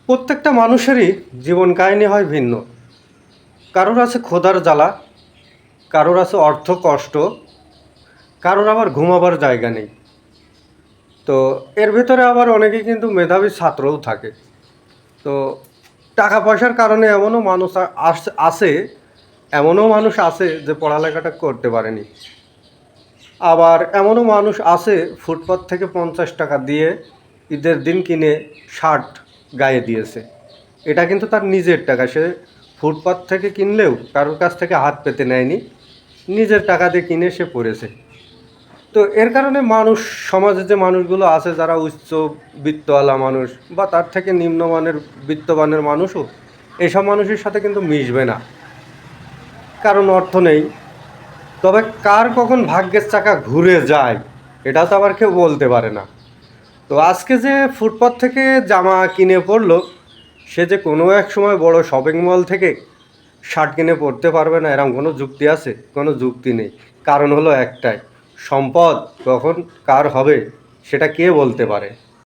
প্রত্যেকটা মানুষেরই জীবন কাহিনী হয় ভিন্ন। কারোর আছে ক্ষুধার জ্বালা, কারোর আছে অর্থ কষ্ট, কারোর আবার ঘুমাবার জায়গা নেই। তো এর ভেতরে আবার অনেকেই কিন্তু মেধাবী ছাত্রও থাকে। তো টাকা পয়সার কারণে এমনও মানুষ আছে, এমনও মানুষ আছে যে পড়ালেখাটা করতে পারেনি। আবার এমনও মানুষ আছে ফুটপাত থেকে 50 টাকা দিয়ে ঈদের দিন কিনে শার্ট গায়ে দিয়েছে। এটা কিন্তু তার নিজের টাকা, সে ফুটপাত থেকে কিনলেও কারোর কাছ থেকে হাত পেতে নেয়নি, নিজের টাকা দিয়ে কিনে সে পরেছে। তো এর কারণে মানুষ, সমাজে যে মানুষগুলো আছে যারা উচ্চ বিত্তওয়ালা মানুষ বা তার থেকে নিম্নমানের বিত্তবানের মানুষও এসব মানুষের সাথে কিন্তু মিশবে না, কারণ অর্থ নেই। তবে কার কখন ভাগ্যের চাকা ঘুরে যায় এটা তো আবার কেউ বলতে পারে না। তো আজকে যে ফুটপাত থেকে জামা কিনে পড়লো, সে যে কোনো এক সময় বড় শপিং মল থেকে শার্ট কিনে পরতে পারবে না এরকম কোনো যুক্তি আছে? কোনো যুক্তি নেই। কারণ হলো একটাই, সম্পদ কখন কার হবে সেটা কে বলতে পারে?